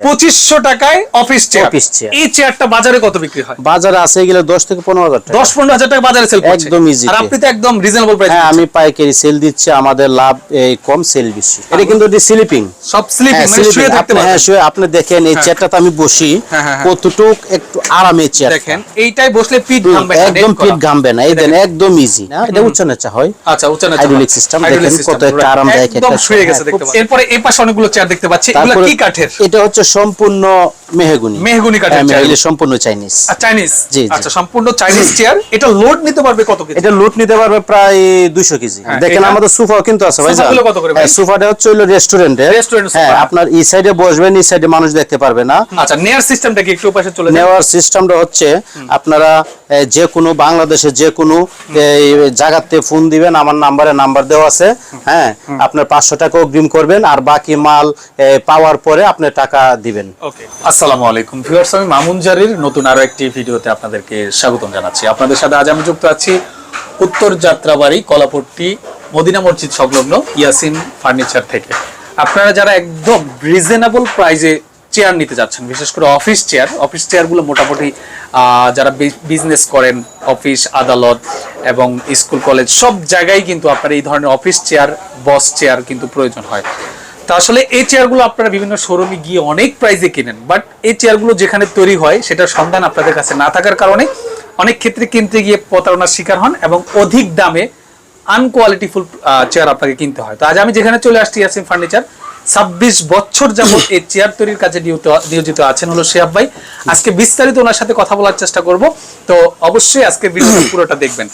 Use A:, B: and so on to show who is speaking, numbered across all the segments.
A: 2500 টাকায় office chair. এই চেয়ারটা বাজারে কত বিক্রি হয়?
B: বাজারে আছে গেলে 10 থেকে 15,000 টাকা।
A: 10-15,000 টাকা বাজারে সেল করছে
B: একদম ইজি।
A: আর আপনি তো একদম রিজনেবল প্রাইসে।
B: হ্যাঁ, আমি পাইকারি সেল দিচ্ছি, আমাদের লাভ এই কম, সেল বেশি। এটা কিন্তু স্লিপিং,
A: সব স্লিপিং মানে শুয়ে থাকতে পারবেন।
B: হ্যাঁ, শুয়ে আপনি দেখেন এই চেয়ারটাতে আমি বসি কতটুক একটু আরামে চেয়ার।
A: দেখেন এইটাই বসলে পিঠ ঘামবে না,
B: একদম পিঠ ঘামবে না। এই দেন একদম ইজি না, এটা উচ্চ নিচা হয়।
A: আচ্ছা, উচ্চ নিচা
B: হাইড্রোলিক সিস্টেম। দেখেন কত একটা আরামদায়ক একটা,
A: একদম শুয়ে গেছে দেখতে পাচ্ছেন। এরপরে এই পাশে অনেকগুলো চেয়ার দেখতে পাচ্ছি, এগুলো কি কাঠের?
B: এটা হচ্ছে সম্পূর্ণ মেহগনি
A: কাঠের চেয়ার,
B: এগুলো সম্পূর্ণ চাইনিজ।
A: চাইনিজ, আচ্ছা সম্পূর্ণ চাইনিজ চেয়ার। এটা লোড নিতে পারবে কত কেজি?
B: এটা লোড নিতে পারবে প্রায় 200 কেজি। দেখেন আমাদের সোফাও কিন্তু আছে ভাই।
A: সোফাগুলো কত করে ভাই?
B: সোফাটা হচ্ছে হলো রেস্টুরেন্টে। হ্যাঁ, আপনার এই সাইডে বসবেন, এই সাইডে মানুষ দেখতে পারবে না।
A: আচ্ছা, নেয়ার সিস্টেমটা কি একটু পাশে চলে যান?
B: নেওয়ার সিস্টেমটা হচ্ছে আপনারা যে কোনো বাংলাদেশে যে কোনো জায়গাতে ফোন দিবেন, আমার নাম্বার দেওয়া আছে। হ্যাঁ, আপনার 500 টাকা অগ্রিম করবেন আর বাকি মাল পাওয়ার পরে আপনি টাকা দিবেন।
A: ওকে, আসসালামু আলাইকুম ভিউয়ার্স, আমি মামুন জারির নতুন আরো একটি ভিডিওতে আপনাদেরকে স্বাগতম জানাচ্ছি। আপনাদের সাথে আজ আমি যুক্ত আছি উত্তর যাত্রাবাড়ি কলাপট্টি মদিনা মসজিদ সংলগ্ন ইয়াসিন ফার্নিচার থেকে। আপনারা যারা একদম রিজনেবল প্রাইসে চেয়ার নিতে যাচ্ছেন, বিশেষ করে অফিস চেয়ারগুলো মোটামুটি যারা বিজনেস করেন, অফিস আদালত এবং স্কুল কলেজ সব জায়গায় কিন্তু আপনার এই ধরনের অফিস চেয়ার, বস চেয়ার কিন্তু প্রয়োজন হয়। তা আসলে এই চেয়ারগুলো আপনারা বিভিন্ন শোরুমে গিয়ে অনেক প্রাইসে কিনেন, বাট এই চেয়ারগুলো যেখানে তৈরি হয় সেটার সন্ধান আপনাদের কাছে না থাকার কারণে অনেক ক্ষেত্রে কিনতে গিয়ে প্রতারণার শিকার হন এবং অধিক দামে আনকোয়ালিটিফুল চেয়ার আপনাকে কিনতে হয়। তো আজ আমি যেখানে চলে আসছি ইয়াসিন ফার্নিচার, 26 বছর যাবত এই চেয়ার তৈরির কাজে নিয়োজিত আছেন হলো শিহাব ভাই। আজকে বিস্তারিত ওনার সাথে কথা বলার চেষ্টা করব, তো অবশ্যই আজকের ভিডিও পুরোটা দেখবেন।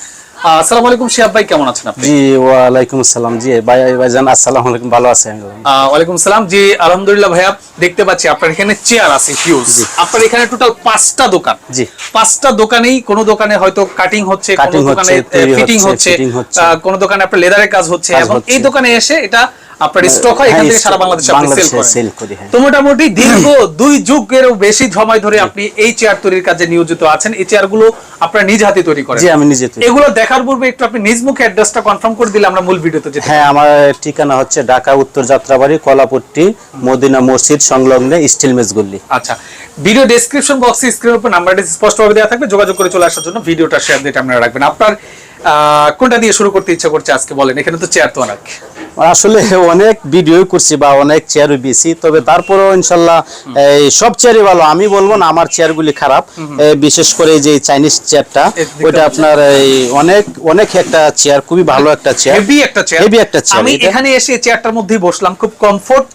A: আসসালামু আলাইকুম শিহাব ভাই, কেমন আছেন আপনি?
B: জি ওয়া আলাইকুম আসসালাম। জি ভাইজান আসসালামু আলাইকুম, ভালো আছেন?
A: ওয়ালাইকুম সালাম। জি আলহামদুলিল্লাহ ভাইয়া, দেখতে পাচ্ছি আপনার এখানে চেয়ার আছে হিউজ। আপনার এখানে টোটাল 5টা দোকান। জি, 5টা দোকানেই কোন দোকানে হয়তো কাটিং হচ্ছে, কোন দোকানে ফিটিং হচ্ছে, কোন দোকানে আপনার লেদারের কাজ হচ্ছে এবং এই দোকানে এসে এটা আপনার স্টক হয়, এখান থেকে সারা বাংলাদেশে আপনি সেল করেন। তো মোটামুটি দীর্ঘ 2 যুগেরও বেশি সময় ধরে আপনি এই চেয়ার তৈরির কাজে নিয়োজিত আছেন। এই চেয়ারগুলো আপনার নিজ হাতে তৈরি করেন?
B: জি, আমি নিজে তৈরি।
A: এগুলো দেখার পূর্বে একটু আপনি নিজ মুখে অ্যাড্রেসটা কনফার্ম করে দিলে আমরা মূল ভিডিওতে যেতে।
B: হ্যাঁ, আমার ঠিকানা হচ্ছে ঢাকা উত্তর যাত্রাবাড়ি কলাপট্টি মদিনা মসজিদ সংলগ্ন স্টিল মেজ গলি।
A: আচ্ছা, ভিডিও ডেসক্রিপশন বক্সে স্ক্রিনের উপর নাম্বারটা স্পষ্টভাবে দেওয়া থাকবে, যোগাযোগ করে চলে আসার জন্য ভিডিওটা শেয়ার দিয়ে আপনারা রাখবেন। আপনার কোনটা দিয়ে শুরু করতে ইচ্ছা করছে আজকে বলেন? এখানে তো চেয়ার তো অনেক,
B: আসলে অনেক ভিডিও করছি বা অনেক চেয়ারও বেশি, তবে তারপরেও ইনশাল্লাহ এই সব চেয়ারই ভালো। আমি বলবো না আমার চেয়ারগুলি খারাপ। বিশেষ করে যে চাইনিজ চেয়ারটা, ওইটা আপনার অনেক একটা চেয়ার, খুবই ভালো একটা চেয়ার, হেভি একটা চেয়ার।
A: আমি এখানে এসে চেয়ারটার মধ্যেই বসলাম, খুব কমফোর্ট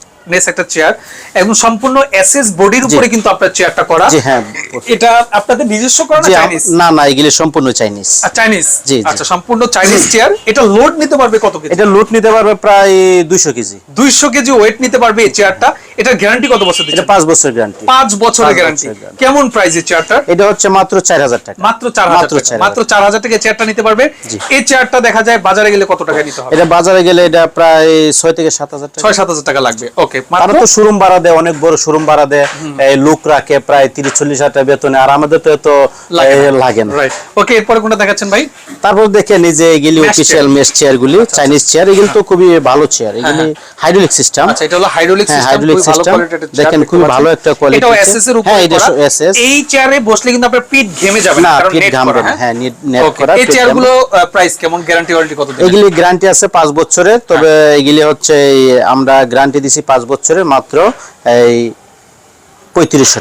A: একটা চেয়ার, এবং সম্পূর্ণ এসএস বডির উপরে কিন্তু আপনার চেয়ারটা করা।
B: জি হ্যাঁ,
A: এটা আপনাদের নিজস্ব করা না চাইনিজ?
B: না, এগুলো সম্পূর্ণ চাইনিজ।
A: চাইনিজ, জি। আচ্ছা, সম্পূর্ণ চাইনিজ চেয়ার। এটা লোড নিতে পারবে কত কেজি?
B: এটা লোড নিতে পারবে প্রায় 200 কেজি।
A: 200 কেজি ওয়েট নিতে পারবে এই চেয়ারটা। এটা গ্যারান্টি কত বছর দিচ্ছেন?
B: এটা 5 বছর গ্যারান্টি।
A: 5 বছরের গ্যারান্টি। কেমন প্রাইসের চেয়ারটা?
B: এটা হচ্ছে মাত্র 4000 টাকা।
A: মাত্র 4000 টাকা চেয়ারটা নিতে পারবে। এই চেয়ারটা দেখা যায় বাজারে গেলে কত টাকা নিতে হবে?
B: এটা বাজারে গেলে এটা প্রায় 6 থেকে 7000 টাকা।
A: 6-7000 টাকা লাগবে। ওকে,
B: মাত্র তো শোরুম ভাড়া দেয়, অনেক বড় শোরুম ভাড়া দেয়, লোক রাখে প্রায় 30-40 হাজার টাকা বেতনে, আর আমাদের তো এত লাগে না।
A: রাইট, ওকে। এরপর কোনটা দেখাচ্ছেন ভাই?
B: তারপর দেখেন এই যে এগুলি অফিশিয়াল মেশ চেয়ারগুলি, চাইনিজ চেয়ার, এগুলো তো খুবই ভালো চেয়ার। এগুলি হাইড্রোলিক সিস্টেম।
A: আচ্ছা, এটা হলো হাইড্রোলিক সিস্টেম, খুবই ভালো কোয়ালিটির চেয়ার।
B: দেখেন খুবই ভালো একটা কোয়ালিটি।
A: এটাও এসএস এর উপরে করা। এই চেয়ারে বসলে কিন্তু আপনার পিঠ ঘেমে যাবে না, কারণ নেট করা। হ্যাঁ, নেট করা। এই চেয়ারগুলো প্রাইস কেমন, গ্যারান্টি ওয়ারেন্টি কত দিবেন?
B: এগুলি গ্যারান্টি আছে 5 বছরের, তবে এগুলি হচ্ছে আমরা গ্যারান্টি দিছি 5 বছরের মাত্র এই 3500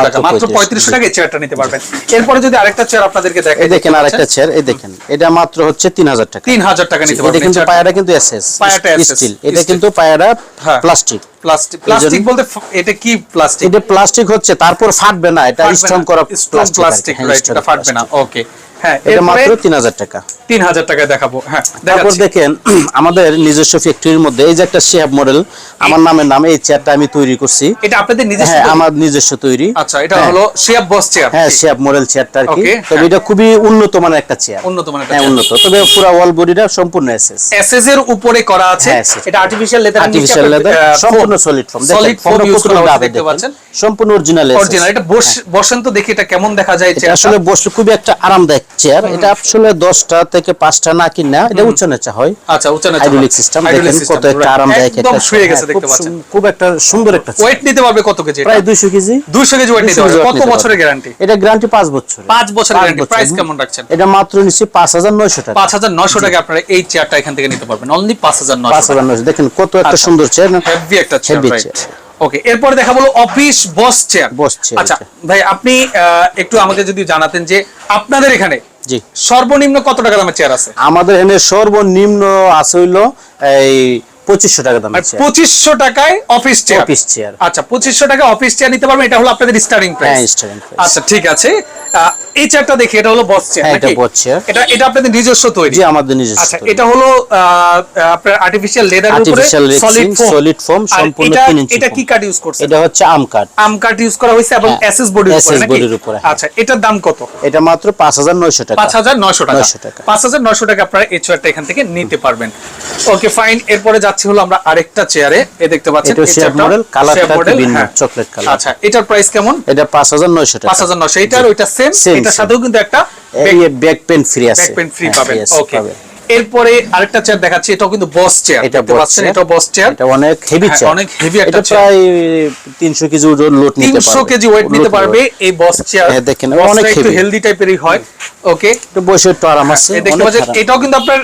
B: টাকা।
A: মাত্র 3500 টাকা চেয়ারটা নিতে পারবেন। এরপরে যদি আরেকটা চেয়ার আপনাদেরকে দেখাই,
B: দেখেন আরেকটা চেয়ার, এই দেখেন, এটা মাত্র হচ্ছে 3000 টাকা।
A: 3000 টাকা নিতে পারবেন।
B: এটা কিন্তু পায়াটা কিন্তু এসএস,
A: পায়াটা
B: স্টিল। এটা কিন্তু পায়াটা প্লাস্টিক।
A: প্লাস্টিক বলতে এটা কি প্লাস্টিক?
B: এটা প্লাস্টিক হচ্ছে, তারপর ফাটবে না, এটা স্ট্রং করা
A: প্লাস্টিক, রাইট, এটা ফাটবে না। ওকে, হ্যাঁ,
B: এটা মাত্র 3000 টাকা।
A: 3000 টাকা দেখাবো। হ্যাঁ,
B: তারপর দেখেন আমাদের নিজস্ব ফ্যাক্টরির মধ্যে এই যে একটা শিহাব মডেল, আমার নামে এই চেয়ারটা আমি তৈরি করছি।
A: এটা আপনাদের নিজস্ব?
B: হ্যাঁ, আমার নিজস্ব তৈরি।
A: আচ্ছা, এটা হলো শিহাব বস চেয়ার।
B: হ্যাঁ, শিহাব মডেল চেয়ারটা আর কি। তবে এটা খুবই উন্নত মানের একটা চেয়ার। হ্যাঁ, উন্নত, তবে পুরো ওয়াল বডিটা সম্পূর্ণ এসএস
A: এর উপরে করা আছে। এটা আর্টিফিশিয়াল লেদার,
B: সম্পূর্ণ solid foam,
A: solid foam use করা হচ্ছে দেখতে পাচ্ছেন,
B: সম্পূর্ণ অরিজিনাল।
A: অরিজিনাল। এটা বসেন তো দেখি এটা কেমন দেখা যায়।
B: এটা আসলে বসলে খুবই একটা আরামদায়ক চেয়ার। এটা আসলে 10টা থেকে 5টা না কিনা এটা উচ্চ নিচা হয়।
A: আচ্ছা, উচ্চ নিচা
B: হাইড্রোলিক সিস্টেম, দেখেন কত একটা আরামদায়ক,
A: একদম শুয়ে গেছে দেখতে পাচ্ছেন।
B: খুব একটা সুন্দর একটা চেয়ার।
A: ওয়েট নিতে পারবে কত কেজি?
B: প্রায় 200 কেজি।
A: 200 কেজি ওয়েট নিতে পারবে। কত বছরের গ্যারান্টি?
B: এটা গ্যারান্টি 5 বছর।
A: 5 বছরের গ্যারান্টি। প্রাইস কেমন রাখছেন?
B: এটা মাত্র নিচে 5900 টাকা।
A: 5900 টাকা আপনারা এই চেয়ারটা এখান থেকে নিতে পারবেন, অনলি 5900।
B: দেখেন কত একটা সুন্দর চেয়ার,
A: হেভি একটা চেয়ার, রাইট। ওকে, এরপরে দেখা বলো অফিস বস চেয়ার। আচ্ছা ভাই, আপনি একটু আমাকে যদি জানাতেন যে আপনাদের এখানে
B: জি
A: সর্বনিম্ন কত টাকা দামের চেয়ার আছে?
B: আমাদের এখানে সর্বনিম্ন আছে হইলো এই 2500 টাকা দামের চেয়ার।
A: 2500 টাকায় অফিস চেয়ার।
B: অফিস চেয়ার,
A: আচ্ছা, 2500 টাকা অফিস চেয়ার নিতে পারবেন। এটা হলো আপনাদের স্টার্টিং প্রাইস।
B: হ্যাঁ, স্টার্টিং প্রাইস।
A: আচ্ছা, ঠিক আছে। এই চেয়ারটা দেখি, এটা হলো বস চেয়ার
B: হ্যাঁ,
A: নাকি?
B: এটা বস চেয়ার।
A: এটা আপনাদের নিজস্ব তৈরি?
B: জি, আমাদের নিজস্ব।
A: আচ্ছা, এটা হলো আপনার আর্টিফিশিয়াল লেদারের উপরে
B: সলিড ফোম সম্পূর্ণ 3 ইঞ্চি।
A: এটা কি কাট ইউজ করছেন?
B: এটা হচ্ছে আম কাট
A: ইউজ করা হয়েছে এবং এসএস বডির উপরে নাকি? আচ্ছা, এটার দাম কত?
B: এটা মাত্র 5900 টাকা।
A: 5900 টাকা। 5900 টাকা আপনারা এই চেয়ারটা এখান থেকে নিতে পারবেন। ওকে, ফাইন। এরপরে যাচ্ছি হলো আমরা আরেকটা চেয়ারে। এই দেখতে পাচ্ছেন
B: এটা শেপ মডেল, কালারটা ভিন্ন, চকলেট কালার।
A: আচ্ছা, এটার প্রাইস কেমন?
B: এটা 5900 টাকা।
A: 5900। এটার ওইটা সেম, এটার সাথেও কিন্তু একটা
B: ব্যাক পেন ফ্রি আছে।
A: ব্যাক পেন ফ্রি পাবেন। ওকে, এরপরে আরেকটা চেয়ার দেখাচ্ছি। এটাও কিন্তু বস চেয়ার, দেখতে পাচ্ছেন। এটাও বস চেয়ার।
B: এটা অনেক হেভি চেয়ার,
A: অনেক হেভি একটা
B: এটা প্রায় 300 কেজি লোড নিতে পারবে।
A: 300 কেজি ওয়েট নিতে পারবে এই বস চেয়ার।
B: দেখেন অনেক হেভি,
A: একটু হেলদি টাইপেরই হয়। ওকে,
B: একটু বসে একটু আরাম আছে।
A: দেখতে পাচ্ছেন এটাও কিন্তু আপনার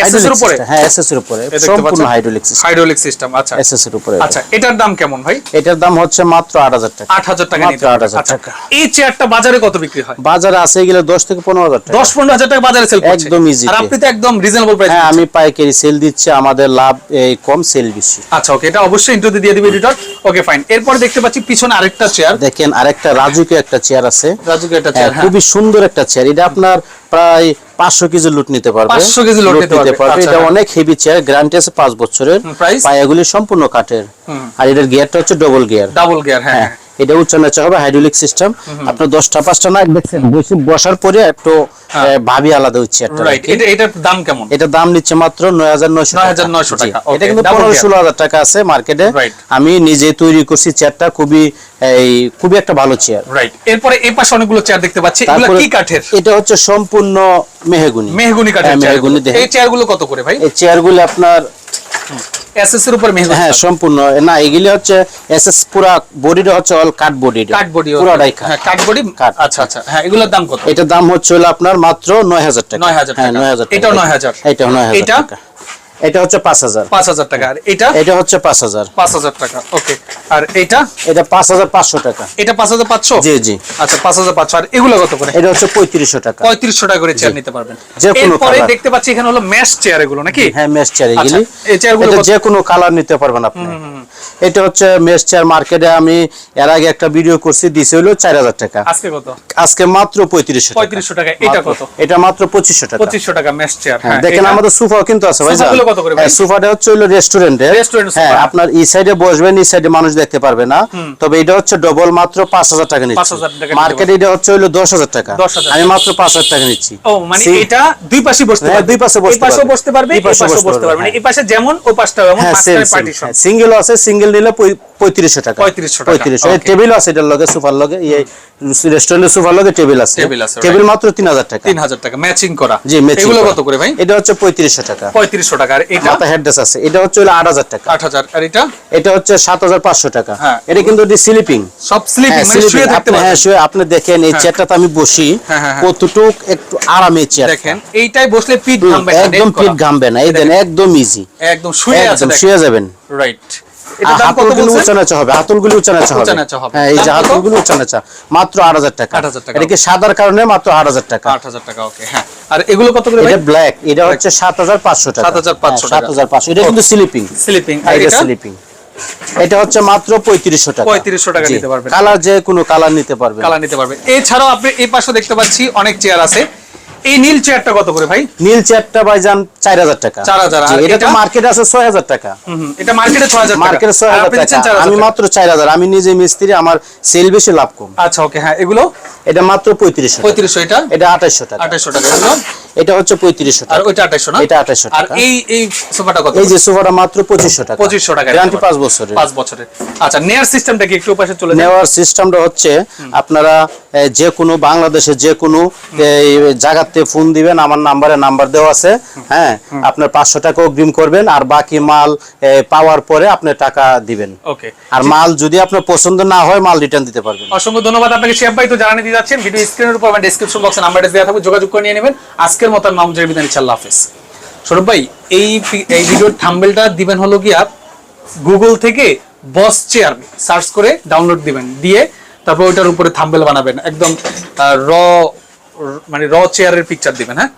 A: এসএস এর উপরে।
B: হ্যাঁ, এসএস এর উপরে সম্পূর্ণ হাইড্রোলিক সিস্টেম।
A: আচ্ছা,
B: এসএস এর উপরে।
A: আচ্ছা, এটার দাম কেমন ভাই?
B: এটার দাম হচ্ছে মাত্র 8000 টাকা।
A: 8000 টাকা নিতে
B: মাত্র
A: পারবেন।
B: 8000
A: আচ্ছা,
B: টাকা।
A: এই চেয়ারটা বাজারে কত বিক্রি হয়?
B: বাজারে আছে গেলে 10 থেকে 15000 টাকা।
A: 10-15000 টাকা বাজারে সেল করছে
B: একদম ইজি।
A: আর আপনি তো একদম রিজনেবল প্রাইস।
B: হ্যাঁ, আমি পাইকারি সেল দিচ্ছি, আমাদের লাভ এই কম, সেল বেশি।
A: আচ্ছা, ওকে, এটা অবশ্যই ইন্ট্রোতে দিয়ে দিবে এডিটর। ওকে, ফাইন। এরপর দেখতে পাচ্ছি পিছনে আরেকটা চেয়ার।
B: দেখেন আরেকটা রাজুকে একটা চেয়ার আছে।
A: রাজুকে একটা চেয়ার, হ্যাঁ,
B: খুবই সুন্দর একটা চেয়ার। এটা আপনার প্রায় 500 কেজি লুট নিতে পারবে।
A: 500 কেজি লুট নিতে পারবে।
B: এটা অনেক হেভি চেয়ার, গ্যারান্টি আছে 5 বছরের।
A: প্রাইস?
B: পায়াগুলি সম্পূর্ণ কাঠের। আর এটার গিয়ারটা হচ্ছে ডাবল গিয়ার।
A: হ্যাঁ।
B: এটা উচ্চ নিচা হবে, হাইড্রোলিক সিস্টেম। আপনার 10টা 5টা না দেখছেন, বসার পরে একটু ভাবি আলাদা হচ্ছে একটা।
A: রাইট। এটার দাম কেমন?
B: এটা দাম নিচ্ছে মাত্র 9900 টাকা। এটা কিন্তু 15-16 টাকা আছে মার্কেটে। আমি নিজে তৈরি করছি চেয়ারটা, খুবই একটা ভালো চেয়ার।
A: রাইট। এরপরে এই পাশে অনেকগুলো চেয়ার দেখতে পাচ্ছি। এগুলো কি কাঠের?
B: এটা হচ্ছে সম্পূর্ণ মেহগনি
A: কাঠের চেয়ার। এই চেয়ারগুলো কত করে ভাই?
B: এই চেয়ারগুলো আপনার
A: এসএস এর উপর মেহগনি।
B: হ্যাঁ, সম্পূর্ণ না, এগুলি হচ্ছে এসএস, পুরো বডিটা হচ্ছে অল কাট বডি। পুরোটাই
A: হ্যাঁ, কাট বডি। আচ্ছা, হ্যাঁ, এগুলোর দাম কত?
B: এটা দাম হচ্ছে হলো আপনার মাত্র 9000 টাকা।
A: 9000 টাকা।
B: 9000 টাকা।
A: এটাও 9000।
B: এটাও 9000 টাকা। এটা হচ্ছে 5000
A: টাকা। আর এটা
B: হচ্ছে 5000
A: টাকা। ওকে, আর এটা
B: 5500 টাকা।
A: এটা 5500? জি জি। আচ্ছা, 5500। আর এগুলো কত করে?
B: এটা হচ্ছে 3500 টাকা।
A: 3500 টাকা করে চেয়ার নিতে পারবেন।
B: এরপরে
A: দেখতে পাচ্ছি এখানে হলো মেশ চেয়ার, এগুলো নাকি?
B: হ্যাঁ, মেশ চেয়ার এগুলি।
A: এই চেয়ারগুলো
B: যে কোনো কালার নিতে পারবেন আপনি। এটা হচ্ছে মেশ চেয়ার। মার্কেটে আমি এর আগে একটা ভিডিও করছি, দিছে হলো 4000 টাকা।
A: আজকে কত?
B: আজকে মাত্র 3500
A: টাকা। এটা কত?
B: এটা মাত্র 2500 টাকা।
A: 2500 টাকা মেশ চেয়ার।
B: হ্যাঁ, দেখেন আমাদের সোফাও কিন্তু আছে ভাই। সোফাটা হচ্ছে হলো রেস্টুরেন্টের। হ্যাঁ, আপনার এই সাইডে বসবেন, এই সাইডে মানুষ দেখতে পারবে না। তবে এটা হচ্ছে ডবল, মাত্র 5000 টাকা নিচ্ছি। মার্কেটে এটা হচ্ছে হলো 10000 টাকা। আমি মাত্র 5000 টাকা নিচ্ছি।
A: ও, মানে এটা দুই পাশে বসতে পারবে।
B: দুই পাশে বসতে পারবে।
A: এই পাশে বসতে পারবে, এই পাশে বসতে পারবে। মানে এই পাশে যেমন, ও পাশটাও এমন, মাঝখানে পার্টিশন।
B: সিঙ্গেল আছে, সিঙ্গেল নিলে 3500 টাকা। 3500। টেবিল আছে এটার লগে, সোফার লগে, এই রেস্টুরেন্টের সোফার লগে টেবিল আছে। টেবিল মাত্র 3000 টাকা।
A: 3000 টাকা ম্যাচিং করা।
B: জি, ম্যাচিং।
A: এগুলো কত করে ভাই?
B: এটা হচ্ছে 3500 টাকা।
A: 3500 টাকা। আর এটা
B: মাথা হেডরেস আছে, এটা হচ্ছে হলো 8000 টাকা।
A: 8000। আর
B: এটা হচ্ছে 7500 টাকা।
A: হ্যাঁ,
B: এটা কিন্তু স্লিপিং,
A: সব স্লিপিং, মানে শুয়ে থাকতে পারবেন।
B: হ্যাঁ, শুয়ে আপনি দেখেন এই চেয়ারটাতে আমি বসি, কতটুক একটু আরামে চেয়ার।
A: দেখেন এইটাই বসলে পিঠ ঘামবে না,
B: একদম পিঠ ঘামবে না। এই দেন একদম ইজি,
A: একদম শুয়ে আছে,
B: শুয়ে যাবেন।
A: রাইট। এটা দাম কত বলছেন?
B: উচ্চ নিচা হবে, হাতলগুলো উচ্চ নিচা হবে। হ্যাঁ, এই যে হাতলগুলো উচ্চ নিচা, মাত্র 8000 টাকা।
A: 8000 টাকা।
B: এটা কি সাদার কারণে মাত্র 8000 টাকা।
A: 8000 টাকা। ওকে, হ্যাঁ। আর এগুলো কত করে ভাই?
B: এটা ব্ল্যাক, এটা হচ্ছে 7500 টাকা।
A: 7500 টাকা।
B: 7500। এটা কিন্তু স্লিপিং।
A: আর
B: এটা স্লিপিং। এটা হচ্ছে মাত্র 3500 টাকা।
A: 3500 টাকা নিতে পারবেন।
B: কালার যে কোনো কালার নিতে পারবেন।
A: এছাড়াও আপনি এই পাশে দেখতে পাচ্ছি অনেক চেয়ার আছে। এই নীল চেয়ারটা কত করে ভাই?
B: নীল চেয়ারটা ভাইজান 4000 টাকা।
A: 4000।
B: জি,
A: আর
B: এটা তো
A: এটা?
B: মার্কেট আছে 6000 টাকা।
A: এটা মার্কেটে 6000 টাকা।
B: মার্কেটে 6000
A: আপনি দিচ্ছেন
B: টাকা,
A: 4000
B: আমি
A: টাকা।
B: মাত্র 4000। আমি নিজে মিস্ত্রি, আমার সেল বেশি, লাভ কম।
A: আচ্ছা ওকে, হ্যাঁ এগুলো
B: এটা মাত্র 3500 টাকা।
A: 3500, এটা
B: এটা 2800 টাকা।
A: 2800 টাকা। এগুলো
B: এটা হচ্ছে 3500
A: আর
B: টাকা।
A: ওইটা 2800 না?
B: এটা 2800
A: আর
B: টাকা।
A: এই সোফাটা কত?
B: এই যে সোফাটা মাত্র 2500 টাকা।
A: 2500 টাকা।
B: গ্যারান্টি 5 বছরের।
A: 5 বছরের। আচ্ছা, নেয়ার সিস্টেমটা কি একটু পাশে চলে যান?
B: নেওয়ার সিস্টেমটা হচ্ছে আপনারা যে কোনো বাংলাদেশে যে কোনো জায়গাতে ফোন দিবেন, আমার নাম্বার দেওয়া আছে। হ্যাঁ, আপনার 500 টাকা অগ্রিম করবেন, আর বাকি মাল পাওয়ার পরে আপনি টাকা দিবেন।
A: ওকে।
B: আর মাল যদি আপনার পছন্দ না হয়, মাল রিটার্ন দিতে পারবেন।
A: অসংখ্য ধন্যবাদ আপনাকে শিহাব ভাই। তো জানানি দিয়ে যাচ্ছেন, ভিডিও স্ক্রিনের উপর এবং ডেসক্রিপশন বক্সে নাম্বারটা দেওয়া থাকবে, যোগাযোগ করে নিয়ে নেবেন। আজকের মতো আমি মামুন জাহির বিদায় নিচ্ছি, আল্লাহ হাফেজ। সৌরভ ভাই, এই ভিডিওর থাম্বনেলটা দিবেন হলো গিয়া গুগল থেকে বস চেয়ার সার্চ করে ডাউনলোড দিবেন, দিয়ে তারপর ওইটার উপরে থাম্বনেল বানাবেন, একদম র মানে র চেয়ারের পিকচার দিবেন। হ্যাঁ,